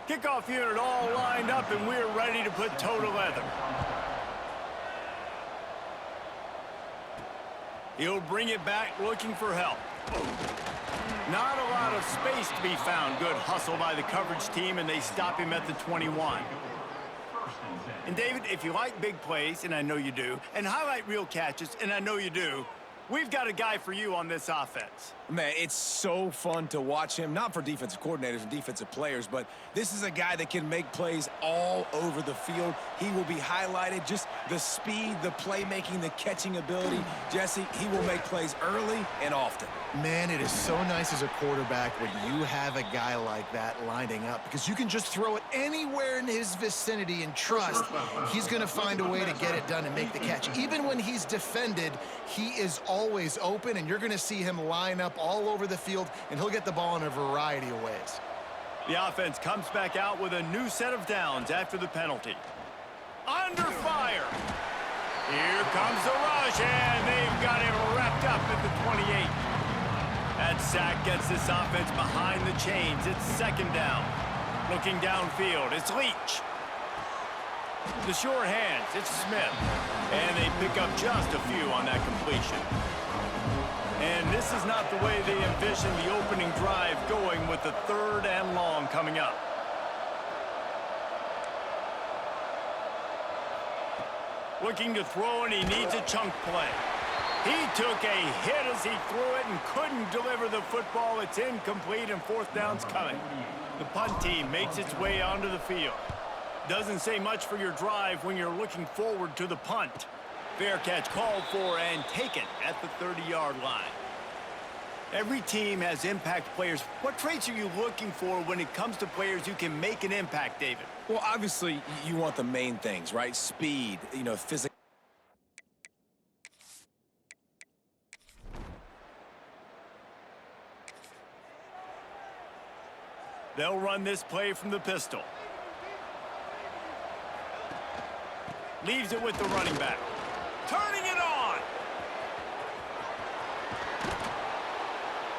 Kickoff unit all lined up, and we're ready to put toe to leather. He'll bring it back looking for help. Not a lot of space to be found. Good hustle by the coverage team, and they stop him at the 21. And David, if you like big plays, and I know you do, and highlight real catches, and I know you do, we've got a guy for you on this offense. Man, it's so fun to watch him, not for defensive coordinators and defensive players, but this is a guy that can make plays all over the field. He will be highlighted, just the speed, the playmaking, the catching ability. Jesse, he will make plays early and often. Man, it is so nice as a quarterback when you have a guy like that lining up, because you can just throw it anywhere in his vicinity and trust he's going to find a way to get it done and make the catch. Even when he's defended, he is always open, and you're going to see him line up all over the field, and he'll get the ball in a variety of ways. The offense comes back out with a new set of downs after the penalty. Under fire. Here comes the rush, and they've got him wrapped up at the 28. That sack gets this offense behind the chains. It's second down. Looking downfield, it's Leach. The sure hands, it's Smith. And they pick up just a few on that completion. And this is not the way they envisioned the opening drive going, with the 3rd and long coming up. Looking to throw, and he needs a chunk play. He took a hit as he threw it and couldn't deliver the football. It's incomplete, and 4th down's coming. The punt team makes its way onto the field. Doesn't say much for your drive when you're looking forward to the punt. Fair catch called for and taken at the 30-yard line. Every team has impact players. What traits are you looking for when it comes to players who can make an impact, David? Well, obviously, you want the main things, right? Speed, physical. They'll run this play from the pistol. Leaves it with the running back. Turning it on.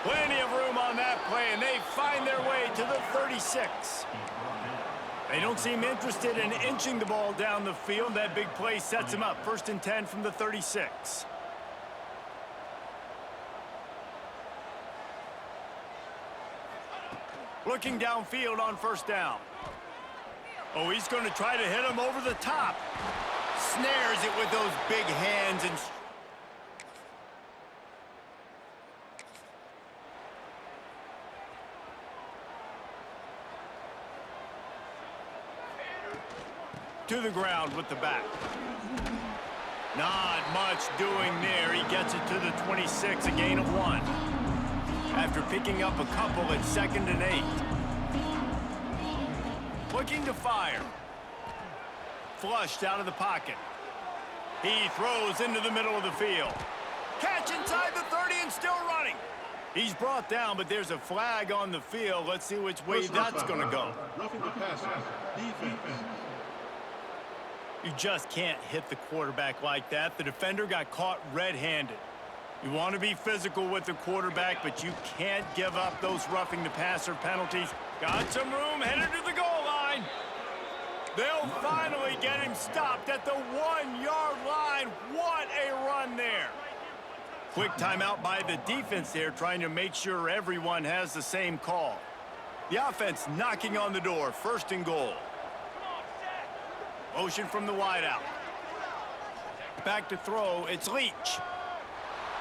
Plenty of room on that play, and they find their way to the 36. They don't seem interested in inching the ball down the field. That big play sets them up. 1st and 10 from the 36. Looking downfield on 1st down. Oh, he's going to try to hit him over the top. Snares it with those big hands and... to the ground with the back. Not much doing there. He gets it to the 26, a gain of 1. After picking up a couple at 2nd and 8. Looking to fire. Flushed out of the pocket. He throws into the middle of the field. Catch inside the 30 and still running. He's brought down, but there's a flag on the field. Let's see which way that's going to go. Roughing the passer. Defense. You just can't hit the quarterback like that. The defender got caught red-handed. You want to be physical with the quarterback, but you can't give up those roughing the passer penalties. Got some room, headed to the goal line. They'll finally get him stopped at the 1-yard line. What a run there. Quick timeout by the defense there, trying to make sure everyone has the same call. The offense knocking on the door, 1st and goal. Motion from the wideout. Back to throw, it's Leach.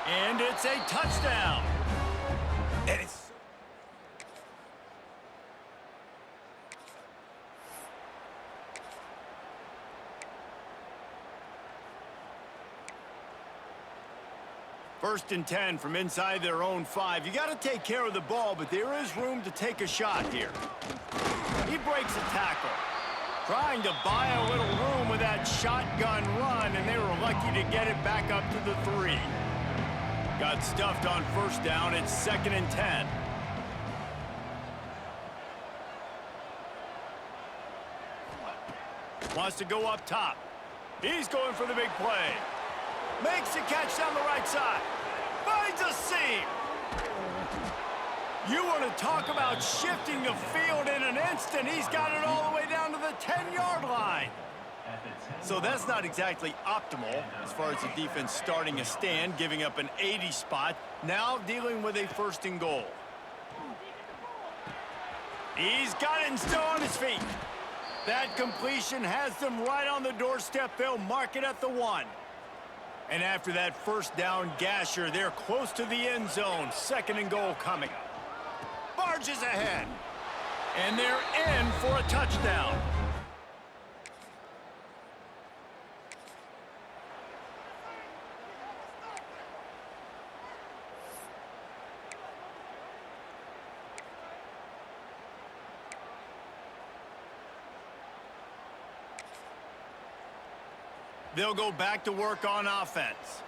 And it's a touchdown. And it's... First and 10 from inside their own 5. You got to take care of the ball, but there is room to take a shot here. He breaks a tackle. Trying to buy a little room with that shotgun run, and they were lucky to get it back up to the 3. Got stuffed on 1st down. It's 2nd and 10. Wants to go up top. He's going for the big play. Makes a catch down the right side. Finds a seam. You want to talk about shifting the field in an instant. He's got it all the way down to the 10-yard line. So that's not exactly optimal as far as the defense starting a stand, giving up an 80 spot, now dealing with a 1st and goal. He's got it and still on his feet. That completion has them right on the doorstep. They'll mark it at the 1. And after that 1st down gasher, they're close to the end zone. 2nd and goal coming. Barges ahead. And they're in for a touchdown. They'll go back to work on offense.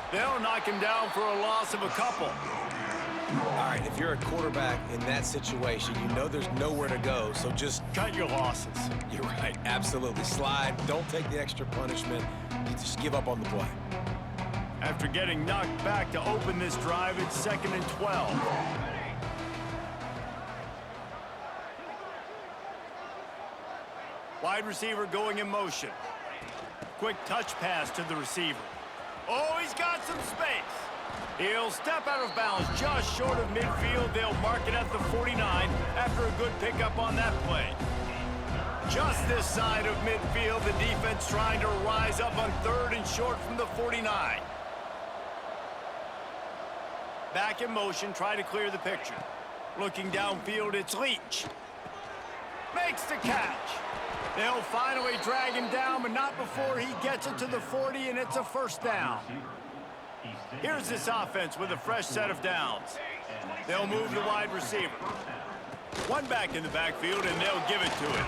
They'll knock him down for a loss of a couple. All right, if you're a quarterback in that situation, you know there's nowhere to go, so just Cut your losses. You're right, absolutely. Slide, don't take the extra punishment. You just give up on the play. After getting knocked back to open this drive, it's 2nd and 12. Wide receiver going in motion. Quick touch pass to the receiver. Oh, he's got some space. He'll step out of bounds just short of midfield. They'll mark it at the 49 after a good pickup on that play. Just this side of midfield, the defense trying to rise up on 3rd and short from the 49. Back in motion, try to clear the picture. Looking downfield, it's Leach. Makes the catch. They'll finally drag him down, but not before he gets it to the 40, and it's a 1st down. Here's this offense with a fresh set of downs. They'll move the wide receiver. One back in the backfield, and they'll give it to him.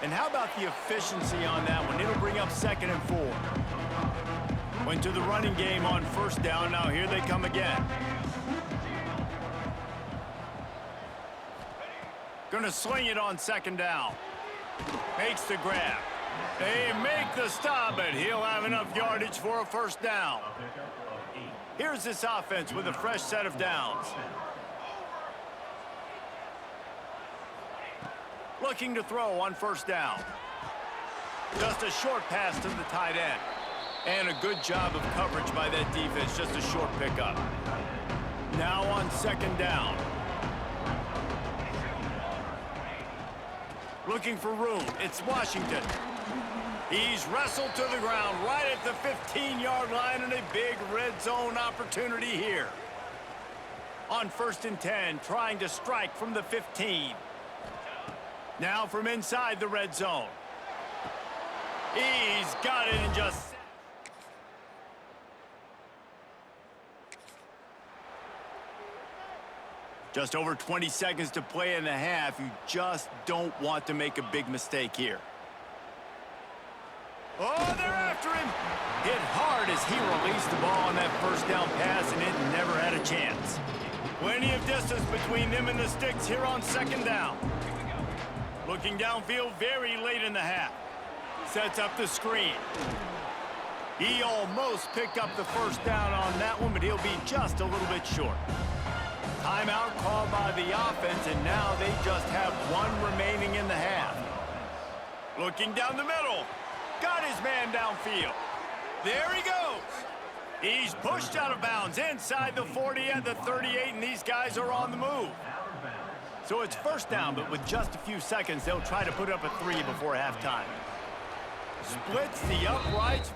And how about the efficiency on that one? It'll bring up 2nd and 4. Went to the running game on 1st down. Now here they come again. Gonna sling it on 2nd down. Makes the grab. They make the stop, but he'll have enough yardage for a 1st down. Here's this offense with a fresh set of downs. Looking to throw on 1st down. Just a short pass to the tight end. And a good job of coverage by that defense, just a short pickup. Now on 2nd down. Looking for room, it's Washington. He's wrestled to the ground right at the 15-yard line, and a big red zone opportunity here. On 1st and 10, trying to strike from the 15. Now from inside the red zone. He's got it in just... Just over 20 seconds to play in the half. You just don't want to make a big mistake here. Oh, they're after him. Hit hard as he released the ball on that 1st down pass, and it never had a chance. Plenty of distance between them and the sticks here on 2nd down. Looking downfield very late in the half. Sets up the screen. He almost picked up the 1st down on that one, but he'll be just a little bit short. Timeout called by the offense, and now they just have 1 remaining in the half. Looking down the middle. Got his man downfield. There he goes. He's pushed out of bounds inside the 40 at the 38, and these guys are on the move. So it's 1st down, but with just a few seconds, they'll try to put up a 3 before halftime. Splits the uprights.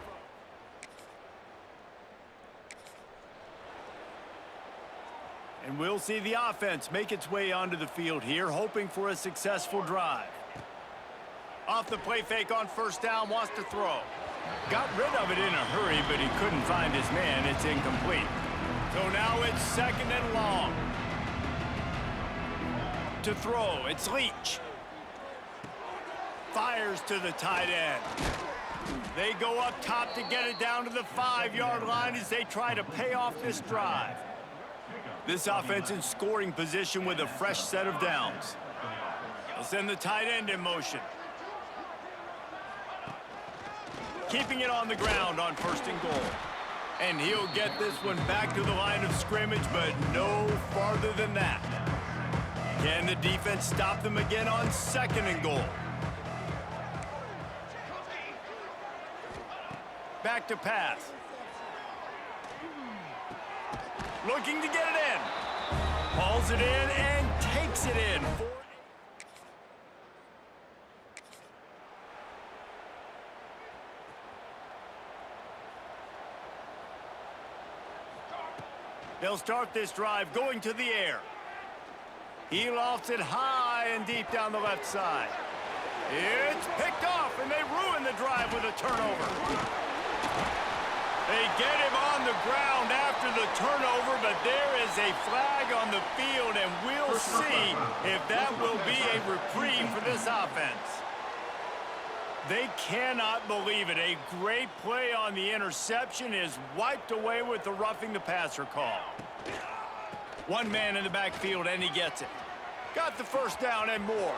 And we'll see the offense make its way onto the field here, hoping for a successful drive. Off the play fake on 1st down, wants to throw. Got rid of it in a hurry, but he couldn't find his man. It's incomplete. So now it's 2nd and long. to throw. It's Leach. Fires to the tight end. They go up top to get it down to the 5-yard line as they try to pay off this drive. This offense in scoring position with a fresh set of downs. They'll send the tight end in motion. Keeping it on the ground on 1st and goal. And he'll get this one back to the line of scrimmage, but no farther than that. Can the defense stop them again on 2nd and goal? Back to pass. Looking to get it in. Hauls it in and takes it in. They'll start this drive going to the air. He lofts it high and deep down the left side. It's picked off, and they ruin the drive with a turnover. They get him on the ground after the turnover, but there is a flag on the field, and we'll see if that will be a reprieve for this offense. They cannot believe it. A great play on the interception is wiped away with the roughing the passer call. One man in the backfield, and he gets it. Got the first down and more.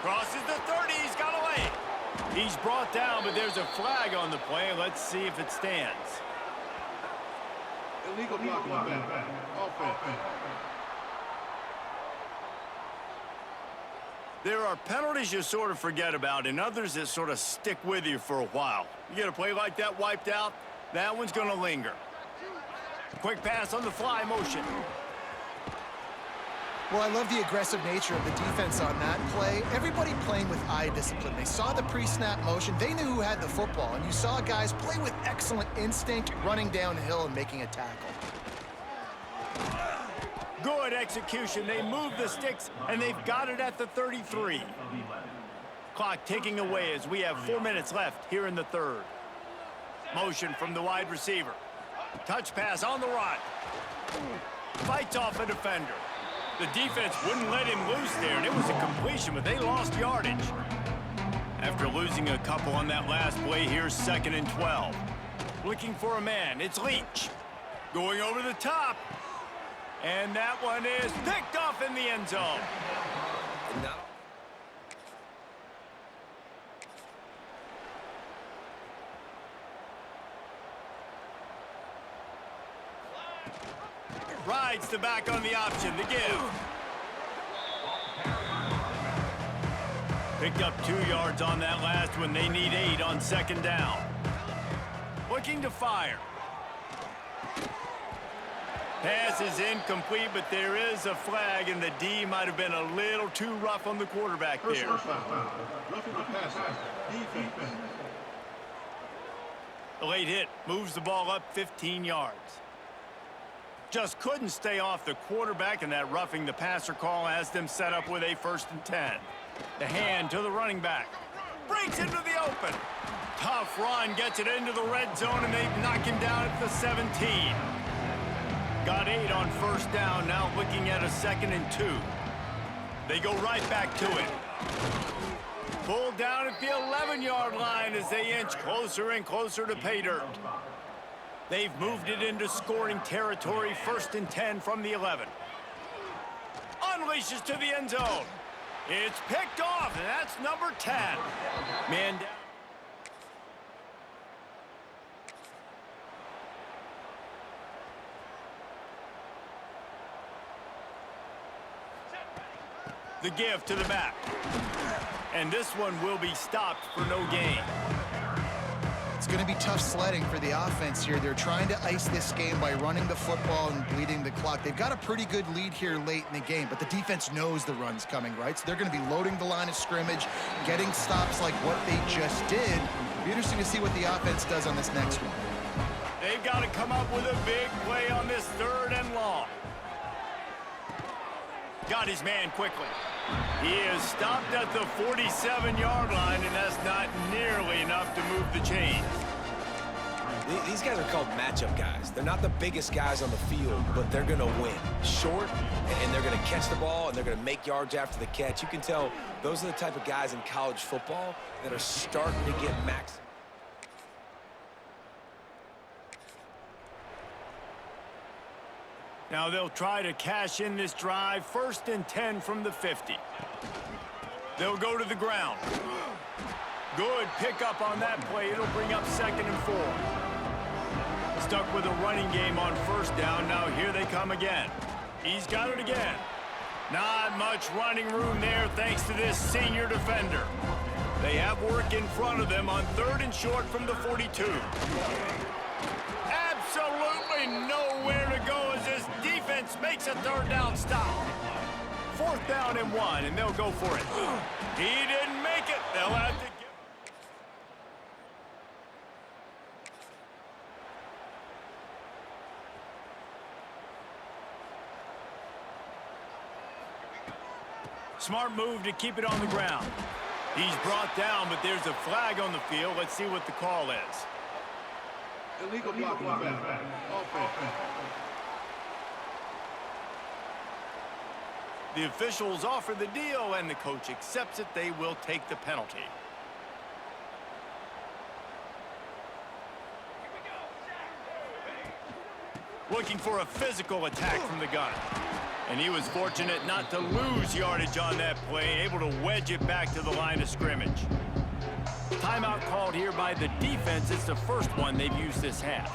Crosses the 30, he's got away. He's brought down, but there's a flag on the play. Let's see if it stands. Illegal blocking on back. Offense. There are penalties you sort of forget about and others that sort of stick with you for a while. You get a play like that wiped out, that one's going to linger. Quick pass on the fly motion. Well, I love the aggressive nature of the defense on that play. Everybody playing with eye discipline. They saw the pre-snap motion. They knew who had the football. And you saw guys play with excellent instinct, running downhill and making a tackle. Good execution. They move the sticks, and they've got it at the 33. Clock ticking away as we have 4 minutes left here in the 3rd. Motion from the wide receiver. Touch pass on the run. Fights off a defender. The defense wouldn't let him loose there, and it was a completion, but they lost yardage. After losing a couple on that last play, here's 2nd and 12. Looking for a man, it's Leach. Going over the top, and that one is picked off in the end zone. Rides the back on the option, the give. Picked up 2 yards on that last one. They need 8 on 2nd down. Looking to fire. Pass is incomplete, but there is a flag, and the D might have been a little too rough on the quarterback there. Roughing the passer. Defense. The late hit moves the ball up 15 yards. Just couldn't stay off the quarterback, and that roughing the passer call has them set up with a 1st and 10. The hand to the running back. Breaks into the open. Tough run, gets it into the red zone, and they knock him down at the 17. Got 8 on 1st down, now looking at a 2nd and 2. They go right back to it. Pulled down at the 11-yard line as they inch closer and closer to pay dirt. They've moved it into scoring territory, 1st and 10 from the 11. Unleashes to the end zone. It's picked off, and that's number 10. Man down. The give to the back. And this one will be stopped for no gain. It's going to be tough sledding for the offense here. They're trying to ice this game by running the football and bleeding the clock. They've got a pretty good lead here late in the game, but the defense knows the run's coming, right? So they're going to be loading the line of scrimmage, getting stops like what they just did. It'll be interesting to see what the offense does on this next one. They've got to come up with a big play on this 3rd and long. Got his man quickly. He is stopped at the 47-yard line, and that's not nearly enough to move the chains. These guys are called matchup guys. They're not the biggest guys on the field, but they're going to win. Short, and they're going to catch the ball, and they're going to make yards after the catch. You can tell those are the type of guys in college football that are starting to get max. Now they'll try to cash in this drive. 1st and 10 from the 50. They'll go to the ground. Good pickup on that play. It'll bring up 2nd and 4. Stuck with a running game on 1st down. Now here they come again. He's got it again. Not much running room there thanks to this senior defender. They have work in front of them on 3rd and short from the 42. Absolutely nowhere to go as this defense makes a 3rd down stop. 4th down and 1, and they'll go for it. He didn't make it. They'll have to give. Smart move to keep it on the ground. He's brought down, but there's a flag on the field. Let's see what the call is. Illegal blocking offense. The officials offer the deal, and the coach accepts it. They will take the penalty. Looking for a physical attack from the gun. And he was fortunate not to lose yardage on that play, able to wedge it back to the line of scrimmage. Timeout called here by the defense. It's the first one they've used this half.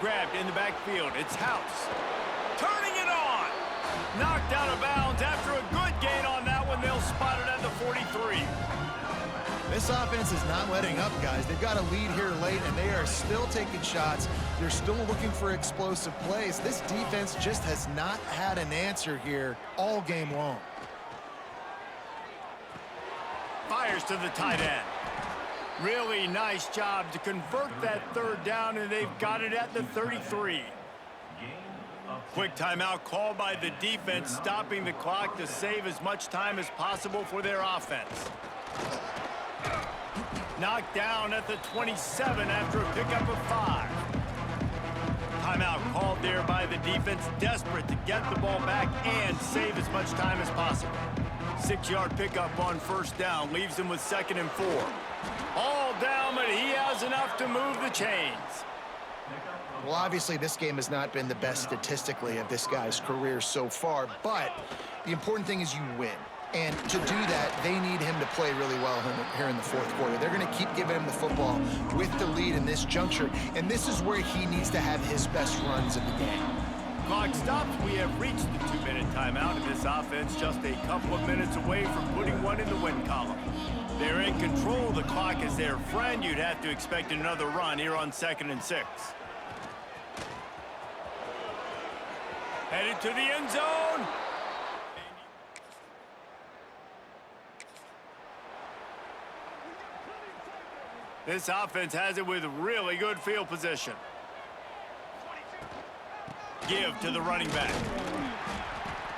Grabbed in the backfield. It's House. Turning it on. Knocked out of bounds after a good gain on that one. They'll spot it at the 43. This offense is not letting up, guys. They've got a lead here late, and they are still taking shots. They're still looking for explosive plays. This defense just has not had an answer here all game long. Fires to the tight end. Really nice job to convert that 3rd down, and they've got it at the 33. Quick timeout called by the defense, stopping the clock to save as much time as possible for their offense. Knocked down at the 27 after a pickup of 5. Timeout called there by the defense, desperate to get the ball back and save as much time as possible. 6-yard pickup on 1st down, leaves him with 2nd and 4. All down, but he has enough to move the chains. Well, obviously, this game has not been the best statistically of this guy's career so far, but the important thing is you win. And to do that, they need him to play really well here in the 4th quarter. They're going to keep giving him the football with the lead in this juncture, and this is where he needs to have his best runs of the game. Clock stops. We have reached the 2-minute timeout, and this offense just a couple of minutes away from putting one in the win column. They're in control. The clock is their friend. You'd have to expect another run here on 2nd and 6. Headed to the end zone. This offense has it with really good field position. Give to the running back.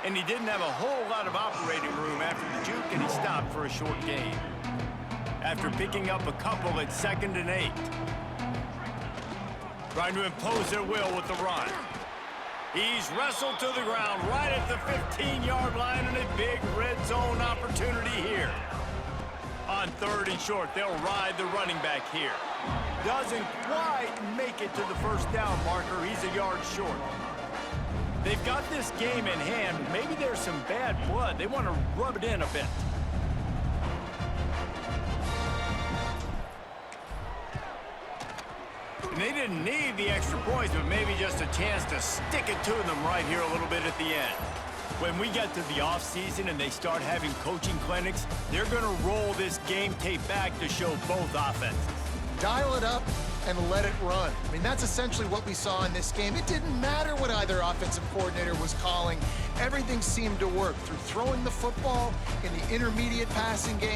And he didn't have a whole lot of operating room after the juke, and he stopped for a short gain. After picking up a couple at 2nd and 8. Trying to impose their will with the run. He's wrestled to the ground right at the 15-yard line, and a big red zone opportunity here. On 3rd and short, they'll ride the running back here. Doesn't quite make it to the 1st down marker. He's a yard short. They've got this game in hand. Maybe there's some bad blood. They want to rub it in a bit. And they didn't need the extra points, but maybe just a chance to stick it to them right here a little bit at the end. When we get to the offseason and they start having coaching clinics, they're going to roll this game tape back to show both offenses. Dial it up and let it run. I mean, that's essentially what we saw in this game. It didn't matter what either offensive coordinator was calling. Everything seemed to work through throwing the football in the intermediate passing game.